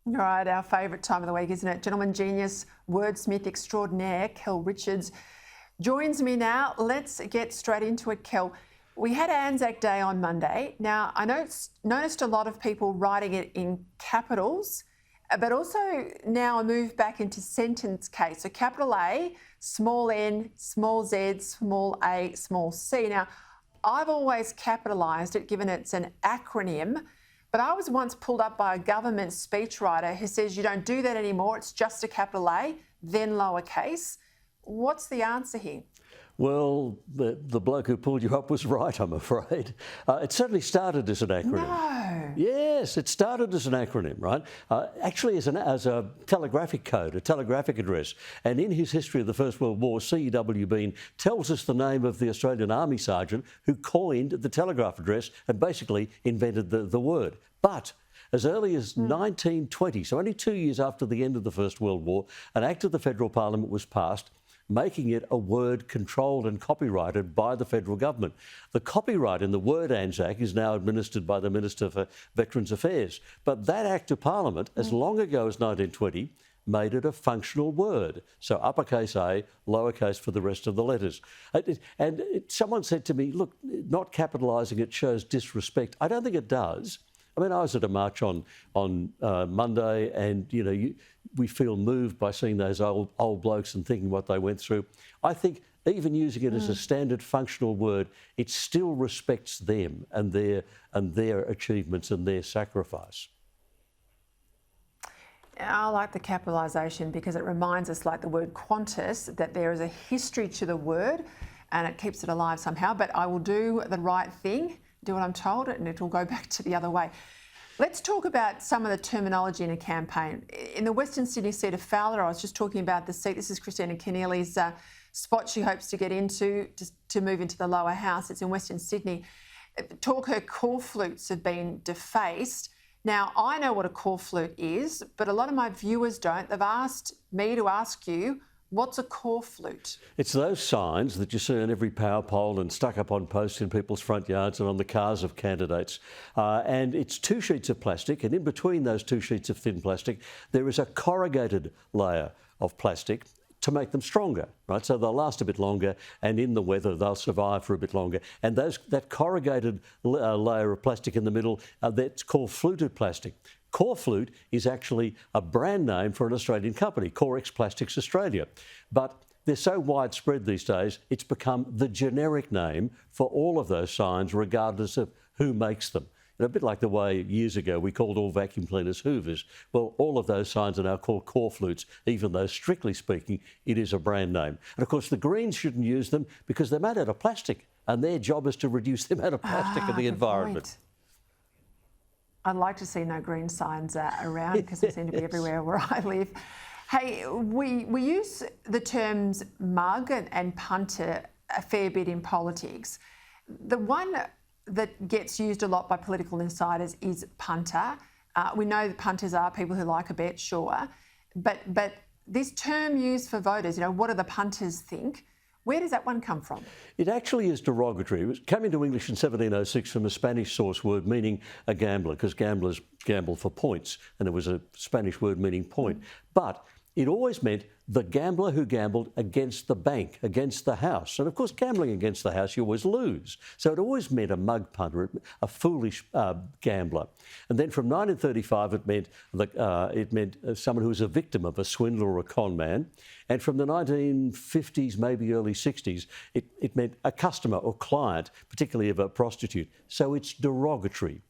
All right, our favourite time of the week, isn't it? Gentleman genius, wordsmith extraordinaire, Kel Richards joins me now. Let's get straight into it, Kel. We had ANZAC Day on Monday. Now, I noticed a lot of people writing it in capitals, but also now a move back into sentence case. So capital A, small n, small z, small a, small c. Now, I've always capitalised it, given it's an acronym. But I was once pulled up by a government speechwriter who says you don't do that anymore. It's just a capital A, then lowercase. What's the answer here? Well, the bloke who pulled you up was right, I'm afraid. It certainly started as an acronym. No. Yes, it started as an acronym, right? Actually as a telegraphic code, a telegraphic address. And in his history of the First World War, C.W. Bean tells us the name of the Australian Army sergeant who coined the telegraph address and basically invented the word. But as early as 1920, so only 2 years after the end of the First World War, an Act of the Federal Parliament was passed making it a word controlled and copyrighted by the federal government. The copyright in the word ANZAC is now administered by the Minister for Veterans Affairs. But that Act of Parliament, as long ago as 1920, made it a functional word. So uppercase A, lowercase for the rest of the letters. Someone said to me, look, not capitalising it shows disrespect. I don't think it does. I mean, I was at a march on Monday and, we feel moved by seeing those old blokes and thinking what they went through. I think even using it as a standard functional word, it still respects them and their achievements and their sacrifice. I like the capitalisation because it reminds us, like the word Qantas, that there is a history to the word and it keeps it alive somehow. But I will do the right thing, do what I'm told, and it will go back to the other way. Let's talk about some of the terminology in a campaign. In the Western Sydney seat of Fowler, I was just talking about the seat. This is Christina Keneally's spot she hopes to get into to move into the lower house. It's in Western Sydney. Her corflutes have been defaced. Now, I know what a corflute is, but a lot of my viewers don't. They've asked me to ask you, what's a corflute? It's those signs that you see on every power pole and stuck up on posts in people's front yards and on the cars of candidates. And it's 2 sheets of plastic, and in between those 2 sheets of thin plastic, there is a corrugated layer of plastic to make them stronger, right? So they'll last a bit longer, and in the weather, they'll survive for a bit longer. And that corrugated layer of plastic in the middle, that's called fluted plastic. Corflute is actually a brand name for an Australian company, Corex Plastics Australia. But they're so widespread these days, it's become the generic name for all of those signs, regardless of who makes them. A bit like the way years ago we called all vacuum cleaners Hoovers. Well, all of those signs are now called corflutes, even though, strictly speaking, it is a brand name. And of course, the Greens shouldn't use them because they're made out of plastic, and their job is to reduce the amount of plastic in the environment. Point. I'd like to see no green signs around because they seem to be everywhere where I live. Hey, we use the terms mug and punter a fair bit in politics. The one that gets used a lot by political insiders is punter. We know that punters are people who like a bet, sure. But this term used for voters, what do the punters think? Where does that one come from? It actually is derogatory. It came into English in 1706 from a Spanish source word meaning a gambler, because gamblers gamble for points, and it was a Spanish word meaning point. But it always meant the gambler who gambled against the bank, against the house. And of course, gambling against the house, you always lose. So it always meant a mug punter, a foolish gambler. And then from 1935, it meant someone who was a victim of a swindler or a con man. And from the 1950s, maybe early 60s, it meant a customer or client, particularly of a prostitute. So it's derogatory.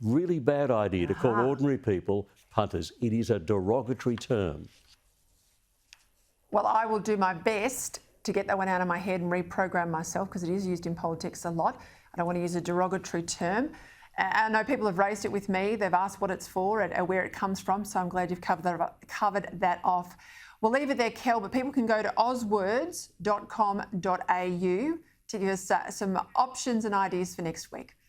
Really bad idea to call ordinary people punters. It is a derogatory term. Well, I will do my best to get that one out of my head and reprogram myself, because it is used in politics a lot. I don't want to use a derogatory term. I know people have raised it with me. They've asked what it's for and where it comes from, so I'm glad you've covered that off. We'll leave it there, Kel, but people can go to ozwords.com.au to give us some options and ideas for next week.